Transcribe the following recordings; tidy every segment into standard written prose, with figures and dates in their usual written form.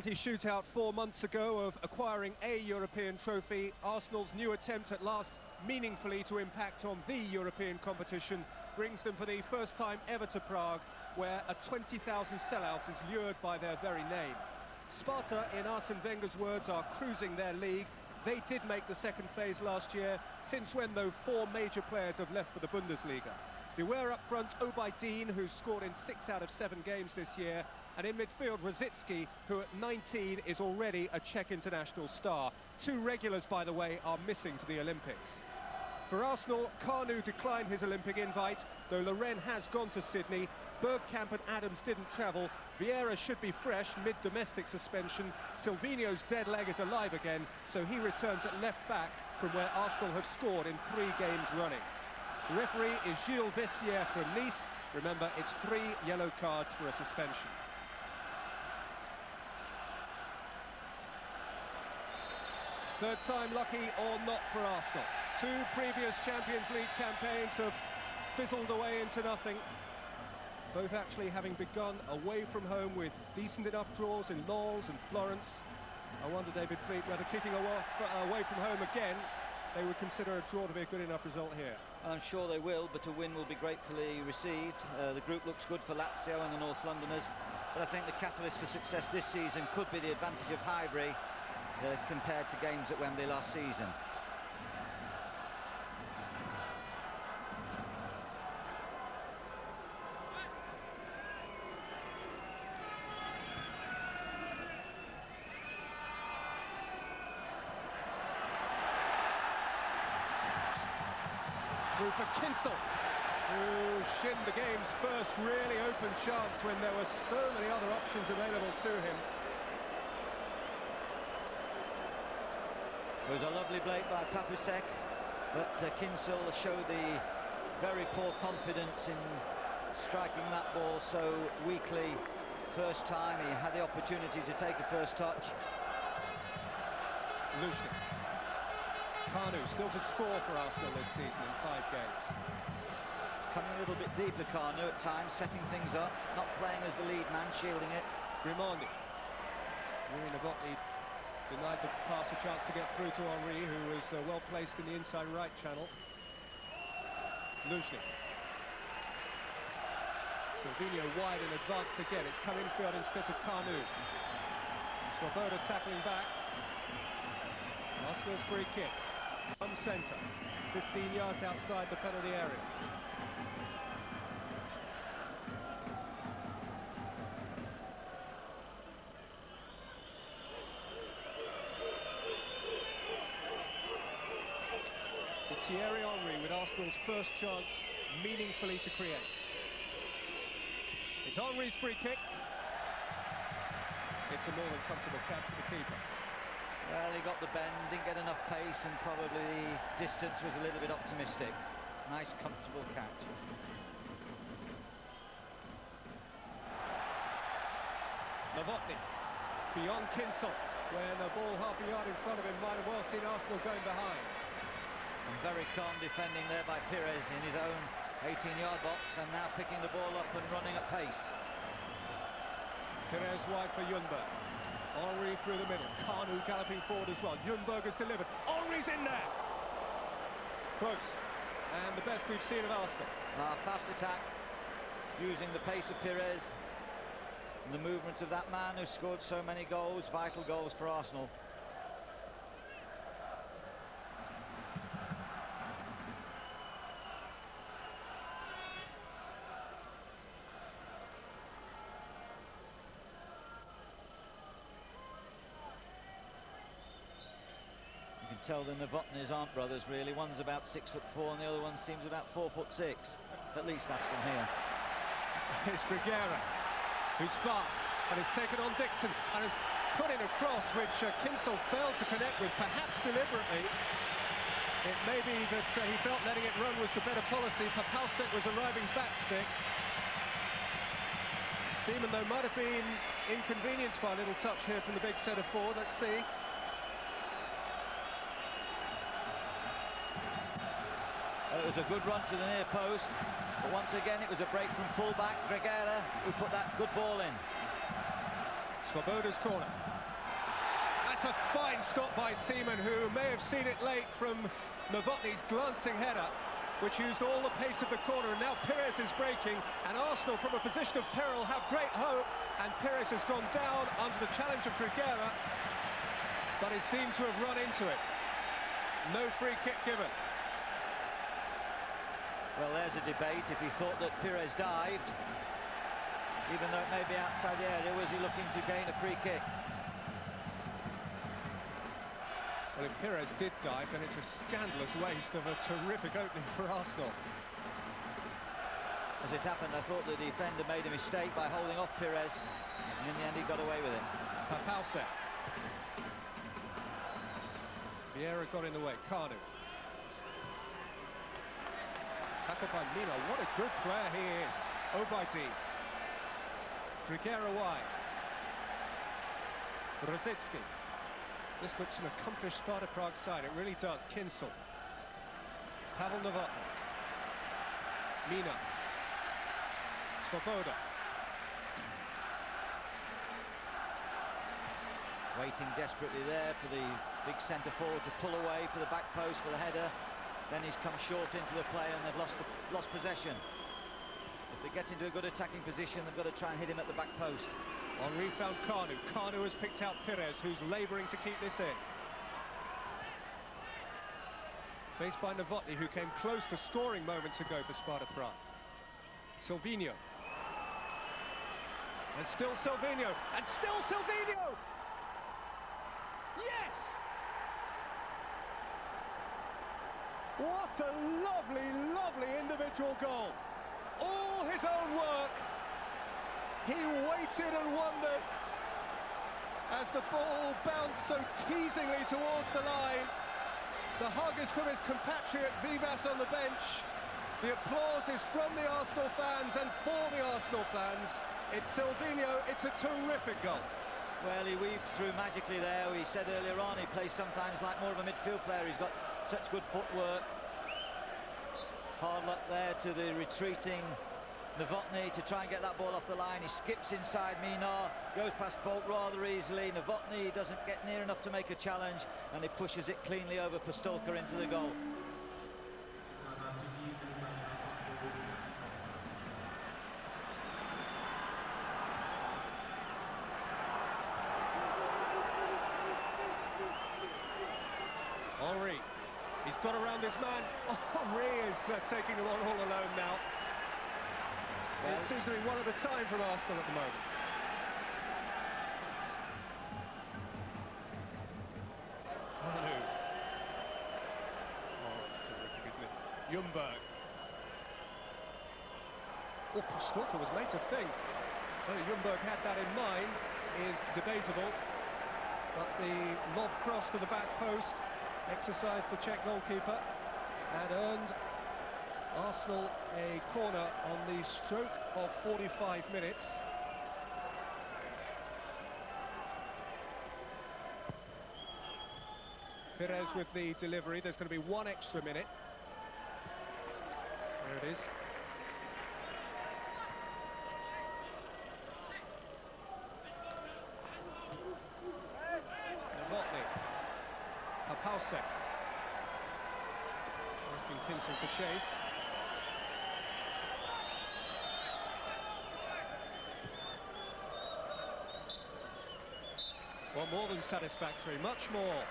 Shootout 4 months ago of acquiring a European trophy, Arsenal's new attempt at last meaningfully to impact on the European competition brings them for the first time ever to Prague, where a 20,000 sellout is lured by their very name. Sparta, in Arsene Wenger's words, are cruising their league. They did make the second phase last year, since when, though, 4 major players have left for the Bundesliga. Beware up front Obaidin, who's scored in 6 out of 7 games this year, and in midfield Rosicki, who at 19 is already a Czech international star. 2 regulars, by the way, are missing to the Olympics. For Arsenal, Carnu declined his Olympic invite, though Loren has gone to Sydney. Bergkamp and Adams didn't travel. Vieira should be fresh mid-domestic suspension. Silvinho's dead leg is alive again, so he returns at left back from where Arsenal have scored in 3 games running. The referee is Gilles Vessier from Nice. Remember, it's 3 yellow cards for a suspension. Third time lucky or not for Arsenal. 2 previous Champions League campaigns have fizzled away into nothing. Both actually having begun away from home with decent enough draws in Lens and Florence. I wonder, David Pleat, whether kicking away from home again, they would consider a draw to be a good enough result here. I'm sure they will, but a win will be gratefully received. The group looks good for Lazio and the North Londoners, but I think the catalyst for success this season could be the advantage of Highbury compared to games at Wembley last season. Through for Kinsel, who shinned the game's first really open chance when there were so many other options available to him. It was a lovely break by Papusek, but Kinsel showed the very poor confidence in striking that ball so weakly. First time he had the opportunity to take a first touch. Lushnik. Carnu still to score for Arsenal this season in 5 games. It's coming a little bit deeper, Carnu, at times, setting things up, not playing as the lead man, shielding it. Grimandi. Yuri Novotny denied the pass a chance to get through to Henry, who was well placed in the inside right channel. Lushnik. Silvinho wide and advanced again. It's come infield instead to Carnu. Swoboda tackling back. Arsenal's free kick. From centre, 15 yards outside the penalty area. It's Thierry Henry with Arsenal's first chance meaningfully to create. It's Henry's free kick. It's a more than comfortable catch for the keeper. Well, he got the bend, didn't get enough pace, and probably the distance was a little bit optimistic. Nice, comfortable catch. Novotny, beyond Kinsel, when a ball half a yard in front of him might have well seen Arsenal going behind. And very calm defending there by Pires in his own 18-yard box, and now picking the ball up and running at pace. Pires wide for Ljungberg. Henry through the middle, Carnu galloping forward as well. Ljungberg has delivered. Henry's in there! Close. And the best we've seen of Arsenal. Fast attack, using the pace of Pires, and the movement of that man who scored so many goals, vital goals for Arsenal. You can tell the Novotnys aren't brothers, really. One's about 6'4" and the other one seems about 4'6". At least that's from here. It's Brigera, who's fast and has taken on Dixon and has put in a cross which Kinsel failed to connect with, perhaps deliberately. It may be that he felt letting it run was the better policy. Papusek was arriving backstick. Seaman, though, might have been inconvenienced by a little touch here from the big centre forward. Let's see. It was a good run to the near post, but once again it was a break from full-back Brigera, who put that good ball in. It's Svoboda's corner. That's a fine stop by Seaman, who may have seen it late from Novotny's glancing header, which used all the pace of the corner, and now Pires is breaking, and Arsenal, from a position of peril, have great hope, and Pires has gone down under the challenge of Grigera, but is deemed to have run into it. No free kick given. Well, there's a debate. If he thought that Pires dived, even though it may be outside the area, was he looking to gain a free kick? Well, if Pires did dive, then it's a scandalous waste of a terrific opening for Arsenal. As it happened, I thought the defender made a mistake by holding off Pires, and in the end he got away with it. Papalsek. Vieira got in the way. Kanu. Tackled by Mina. What a good player he is. Obaidi. Grigera wide. Rosicki. This looks an accomplished Sparta Prague side. It really does. Kinsel. Pavel Novotny. Mina. Svoboda. Waiting desperately there for the big centre forward to pull away for the back post for the header. Then he's come short into the play and they've lost possession. If they get into a good attacking position, they've got to try and hit him at the back post. Henri found Kanu. Kanu has picked out Pires, who's labouring to keep this in. Faced by Novotny, who came close to scoring moments ago for Sparta Prague. Silvino. And still Silvino. And still Silvino! Yes! What a lovely, lovely individual goal. All his own work. He waited and wondered as the ball bounced so teasingly towards the line. The hug is from his compatriot Vivas on the bench. The applause is from the Arsenal fans and for the Arsenal fans. It's Silvino, it's a terrific goal. Well, he weaved through magically there. We said earlier on he plays sometimes like more of a midfield player. He's got such good footwork. Hard luck there to the retreating Novotny to try and get that ball off the line. He skips inside Minar, goes past Bolt rather easily. Novotny doesn't get near enough to make a challenge, and he pushes it cleanly over Pastolka into the goal. Henri, he's got around his man. Henri is taking them on all alone now. Well, it seems to be one at a time from Arsenal at the moment. Kanu. Oh, it's terrific, isn't it? Ljungberg. Oh, Pastolka was made to think. Whether Ljungberg had that in mind is debatable. But the lob cross to the back post exercised the Czech goalkeeper and earned Arsenal a corner on the stroke of 45 minutes. Pires with the delivery. There's going to be one extra minute. There it is. Novotny. Papalsek. Asking Kinsel to chase. Well, more than satisfactory, much more.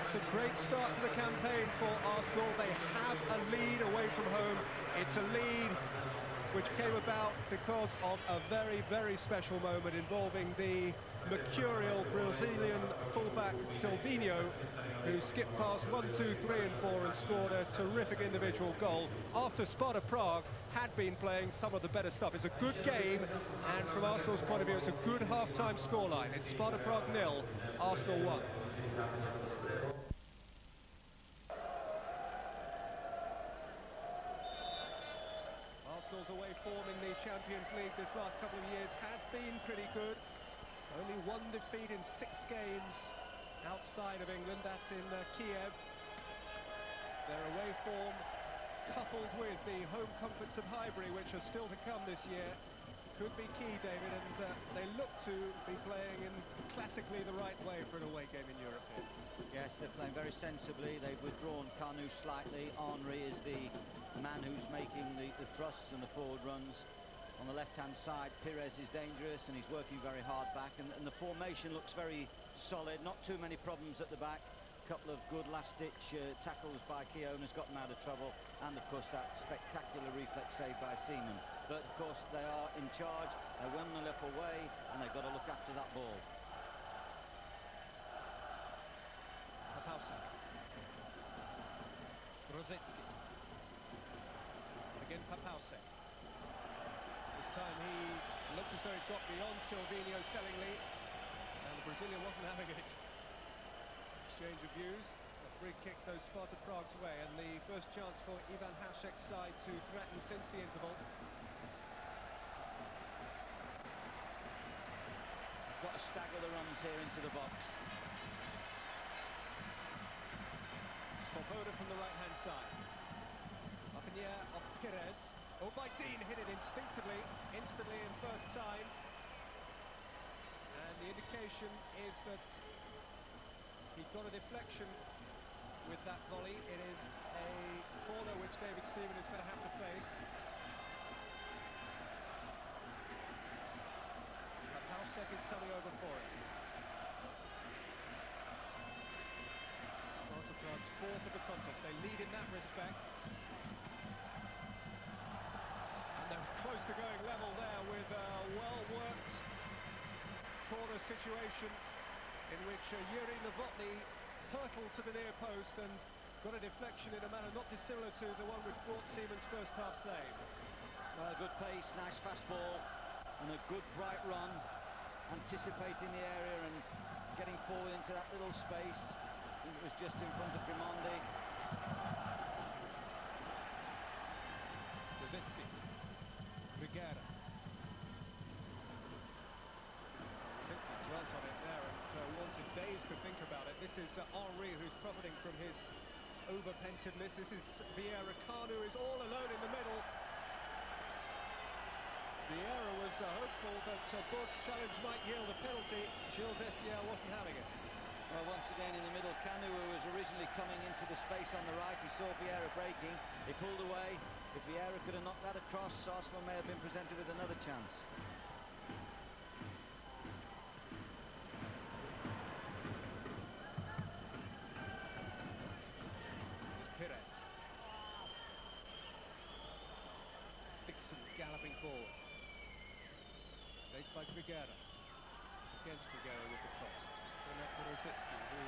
It's a great start to the campaign for Arsenal. They have a lead away from home. It's a lead which came about because of a very, very special moment involving the mercurial Brazilian fullback Silvino, who skipped past 1, 2, 3 and 4 and scored a terrific individual goal after Sparta Prague had been playing some of the better stuff. It's a good game, and from Arsenal's point of view, it's a good half-time scoreline. It's Sparta Prague 0, Arsenal 1. Arsenal's away form in the Champions League this last couple of years has been pretty good. Only one defeat in 6 games outside of England, that's in Kiev. Their away form, coupled with the home comforts of Highbury, which are still to come this year, could be key, David, and they look to be playing in classically the right way for an away game in Europe here. Yes, they're playing very sensibly. They've withdrawn Kanu slightly. Henry is the man who's making the thrusts and the forward runs. On the left-hand side, Pires is dangerous and he's working very hard back. And the formation looks very solid. Not too many problems at the back. A couple of good last-ditch tackles by Keown has got them out of trouble. And, of course, that spectacular reflex save by Seaman. But, of course, they are in charge. They're 1-0 up away and they've got to look after that ball. Papausa. Rosicki. Again Papausa. This time he looked as though he'd got beyond Silvino tellingly, and the Brazilian wasn't having it. Exchange of views. A free kick goes Sparta Prague's way, and the first chance for Ivan Hašek's side to threaten since the interval. Got to stagger the runs here into the box. Svoboda from the right-hand side. Up in the air off Pires. Oh, by Dean, hit it instinctively, instantly in first time. And the indication is that he got a deflection with that volley. It is a corner which David Seaman is going to have to face. Papaušek is coming over for it. Sparta Prague's fourth of the contest. They lead in that respect. And they're close to going level there with a well-worked corner situation in which Yuri Novotny hurtled to the near post and got a deflection in a manner not dissimilar to the one which brought Seaman's first half save. Good pace, nice fast ball, and a good bright run, anticipating the area and getting forward into that little space. I think it was just in front of Grimondi. Rosicki. Brigera. Rosicki dwelt on it there and wanted days to think about it. This is Henry who's profiting from his over-pensiveness. This is Vieira. Kanu is all alone in the middle. Vieira was hopeful that Borg's challenge might yield a penalty. Gilles Vestiaire wasn't having it. Well, once again in the middle, Kanu, who was originally coming into the space on the right, he saw Vieira breaking, he pulled away. If Vieira could have knocked that across, Arsenal may have been presented with another chance. Here's Pires. Dixon galloping forward. Faced by Brigera. Against Brigera with the cross. And that's Rosicki, who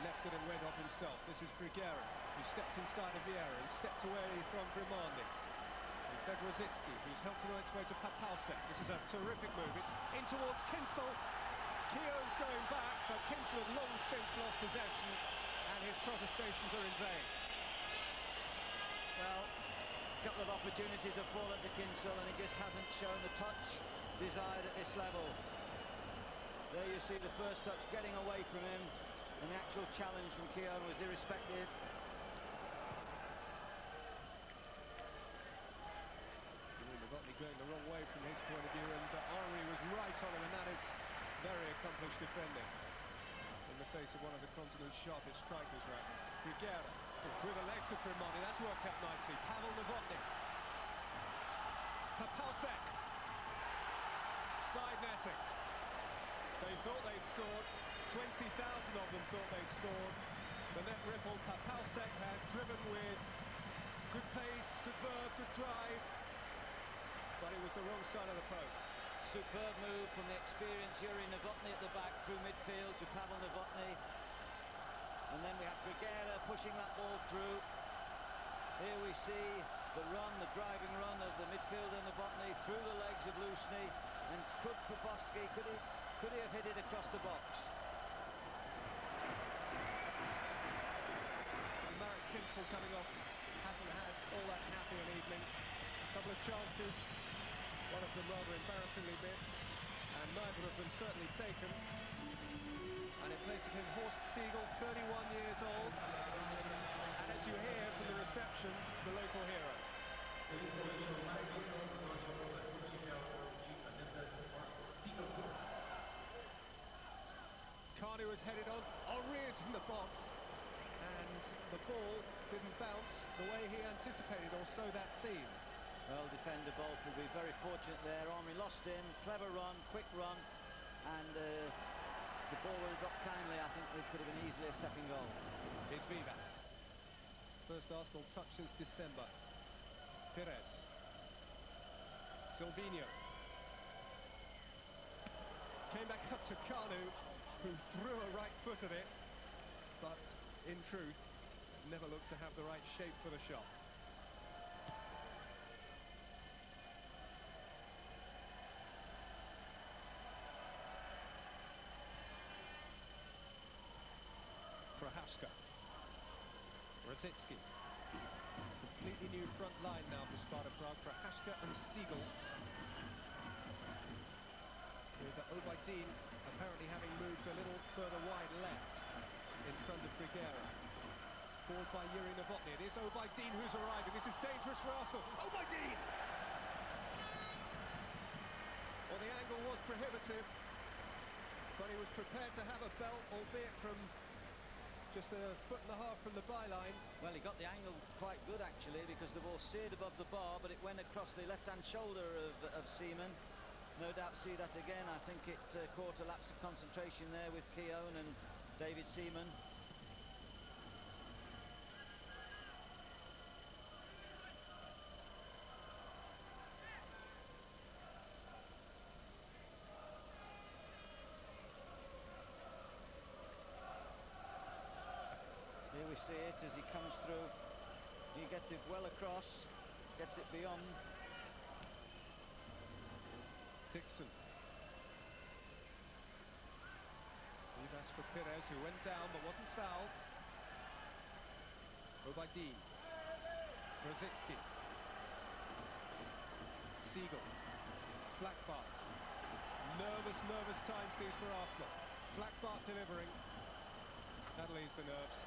left it and went off himself. This is Brigera, who steps inside of Vieira and stepped away from Grimondi. Instead Rosicki, who's helped it on its way to Papaušek. This is a terrific move. It's in towards Kinsel. Keown's going back, but Kinsel had long since lost possession, and his protestations are in vain. Well, a couple of opportunities have fallen to Kinsel, and he just hasn't shown the touch desired at this level. There you see the first touch getting away from him, and the actual challenge from Keown was irrespective. Novotny going the wrong way from his point of view, and Henry was right on him, and that is very accomplished defending in the face of one of the continent's sharpest strikers right now. Brigera through the legs of Grimondi. That's worked out nicely. Pavel Novotny. Papaušek. Side netting. They thought they'd scored. 20,000 of them thought they'd scored. The net rippled. Papaušek had driven with good pace, good verve, good drive, but it was the wrong side of the post. Superb move from the experienced Yuri Novotny at the back through midfield to Pavel Novotny. And then we have Brigera pushing that ball through. Here we see the run, the driving run of the midfielder Novotny through the legs of Lusny. And could Popovsky, could he have hit it across the box? Marek Kinsel coming off hasn't had all that happy an evening. A couple of chances, one of them rather embarrassingly missed, and neither of them certainly taken. And it places him Horst Siegel, 31 years old, and as you hear from the reception, the local hero. was headed on. Henry is in the box, and the ball didn't bounce the way he anticipated, or so that seemed. Well, defender Bolf will be very fortunate there. Henry lost him. Clever run, quick run, and the ball would have dropped kindly. I think it could have been easily a second goal. Here's Vivas. First Arsenal touch since December. Perez. Silvinho. Came back up to Kanu, who threw a right foot at it, but in truth, never looked to have the right shape for the shot. Prohaska. Rosicki. Completely new front line now for Sparta Prague. Prohaska and Siegel. With Obaidin apparently having moved a little further wide left in front of Brigera. Forward by Yuri Novotny. It is Obaidin who's arriving. This is dangerous for Arsenal. Obaidin! Well, the angle was prohibitive, but he was prepared to have a belt, albeit from just a foot and a half from the byline. Well, he got the angle quite good, actually, because the ball seared above the bar, but it went across the left-hand shoulder of Seaman. No doubt see that again. I think it caught a lapse of concentration there with Keown and David Seaman. Here we see it as he comes through. He gets it well across, gets it beyond. Dixon. Vivas for Perez, who went down but wasn't fouled. Obaidin. Rosicki. Siegel. Flackbart. Nervous times these for Arsenal. Flackbart delivering. That'll ease the nerves.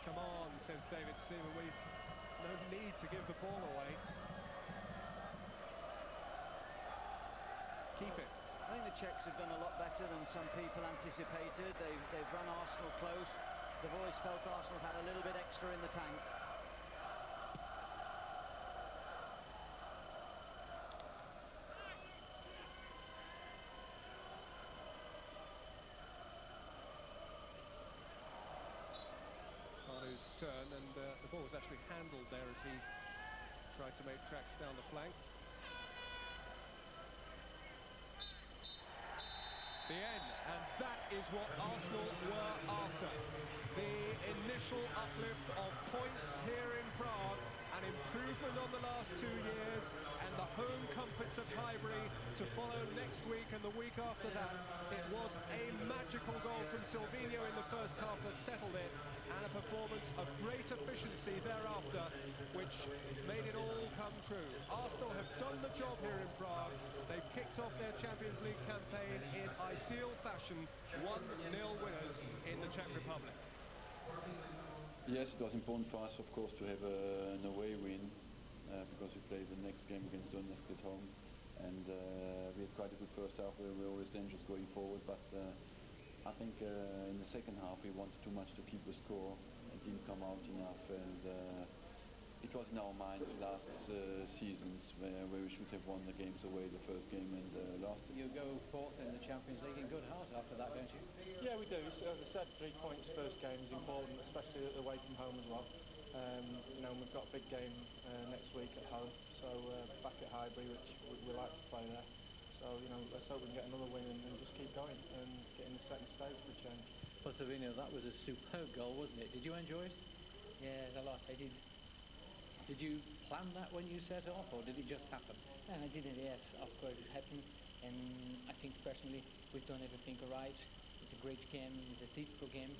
Come on, says David Seaman. We've no need to give the ball away. Keep it. I think the Czechs have done a lot better than some people anticipated. They've run Arsenal close. They've always felt Arsenal had a little bit extra in the tank. Kanu's turn, and the ball was actually handled there as he tried to make tracks down the flank. The end, and that is what Arsenal were after. The initial uplift of points here in Prague, an improvement on the last 2 years, and the home comforts of Highbury to follow next week and the week after that. It was a magical goal from Silvinho in the first half that settled it, and a performance of great efficiency thereafter, which made it all come true. Arsenal have done the job here in Prague. They've kicked off their Champions League campaign in ideal fashion, 1-0 winners in the Czech Republic. Yes, it was important for us, of course, to have an away win because we played the next game against Donetsk at home, and we had quite a good first half. We were always dangerous going forward, but I think in the second half we wanted too much to keep the score. It didn't come out enough, and it was in our minds last seasons where we should have won the games away, the first game and lost. You go fourth in the Champions League in good heart after that, don't you? Yeah, we do. So, as I said, 3 points first game is important, especially away from home as well. You know, we've got a big game next week at home, so back at Highbury, which we like to play there. So, you know, let's hope we can get another win and just keep going and get in the second stage for a change. Well, Silvinho, that was a superb goal, wasn't it? Did you enjoy it? Yeah, a lot. I did. Did you plan that when you set off, or did it just happen? I didn't, yes, of course it happened. And I think personally we've done everything right. It's a great game, it's a difficult game,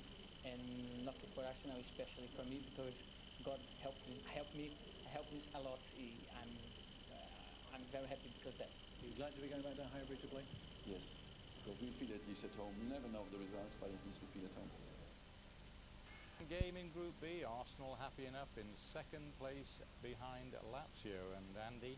and lucky for Arsenal, especially for me, because God helped me a lot. I'm very happy because of that. Are you glad to be going back to Highbury to play? Yes, because we feel at least at home. We never know the results, but at least we feel at home. Game in Group B, Arsenal happy enough in second place behind Lazio, and Andy,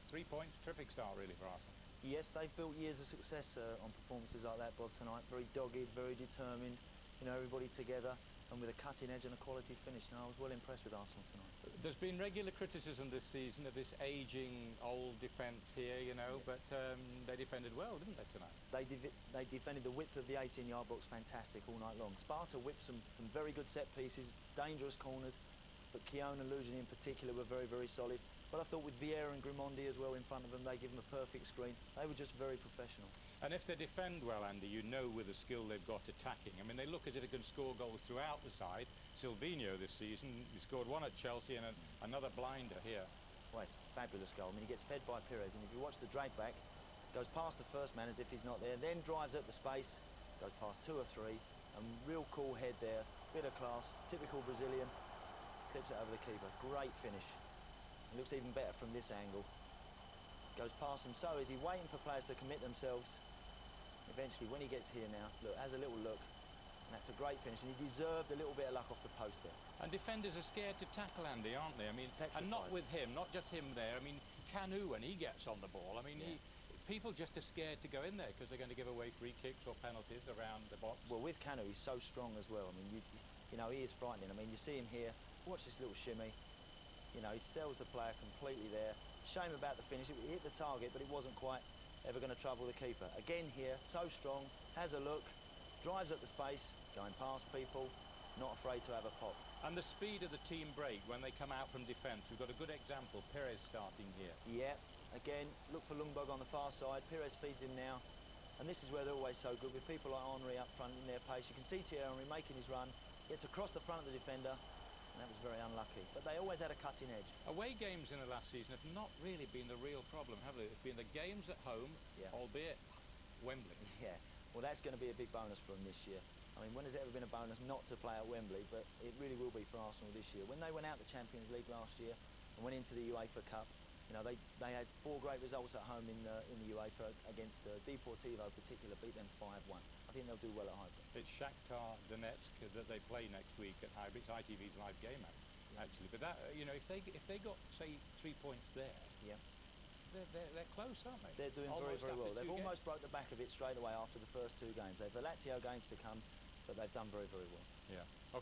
3 points, terrific start really for Arsenal. Yes, they've built years of success on performances like that, Bob, tonight. Very dogged, very determined, you know, everybody together and with a cutting edge and a quality finish. Now, I was well impressed with Arsenal tonight. There's been regular criticism this season of this ageing old defence here, you know, but they defended well, didn't they, tonight? They defended the width of the 18-yard box fantastic all night long. Sparta whipped some very good set pieces, dangerous corners, but Keown and Lujan in particular were very, very solid. But I thought with Vieira and Grimondi as well in front of them, they give them a perfect screen. They were just very professional. And if they defend well, Andy, you know with the skill they've got attacking. I mean, they look as if they can score goals throughout the side. Silvino this season, he scored one at Chelsea and another blinder here. Well, it's a fabulous goal. I mean, he gets fed by Pires, and if you watch the drag back, goes past the first man as if he's not there, then drives at the space, goes past two or three, and real cool head there, bit of class, typical Brazilian, clips it over the keeper. Great finish. It looks even better from this angle. Goes past him. So is he waiting for players to commit themselves? Eventually, when he gets here now, look, has a little look. And that's a great finish. And he deserved a little bit of luck off the post there. And defenders are scared to tackle Andy, aren't they? I mean, and not with him, not just him there. I mean, Kanu, when he gets on the ball, I mean, people just are scared to go in there because they're going to give away free kicks or penalties around the box. Well, with Kanu, he's so strong as well. I mean, you know, he is frightening. I mean, you see him here. Watch this little shimmy. You know, he sells the player completely there. Shame about the finish. It hit the target, but it wasn't quite ever going to trouble the keeper. Again here, so strong, has a look, drives at the space, going past people, not afraid to have a pop. And the speed of the team break when they come out from defence. We've got a good example, Pires starting here. Yeah, again, look for Ljungberg on the far side. Pires feeds him now. And this is where they're always so good, with people like Henry up front in their pace. You can see Thierry Henry making his run, gets across the front of the defender, and that was very unlucky. But they always had a cutting edge. Away games in the last season have not really been the real problem, have they? It's been the games at home, albeit Wembley. Yeah, well, that's going to be a big bonus for them this year. I mean, when has it ever been a bonus not to play at Wembley? But it really will be for Arsenal this year. When they went out the Champions League last year and went into the UEFA Cup, you know, they had 4 great results at home in the UEFA against Deportivo in particular, beat them 5-1. I think they'll do well at home. It's Shakhtar Donetsk that they play next week at Highbury. It's ITV's live game, actually. But that, you know, if they got, say, 3 points there, they're close, aren't they? They're doing very, very well. They've almost broke the back of it straight away after the first 2 games. They've the Lazio games to come, but they've done very, very well. Yeah.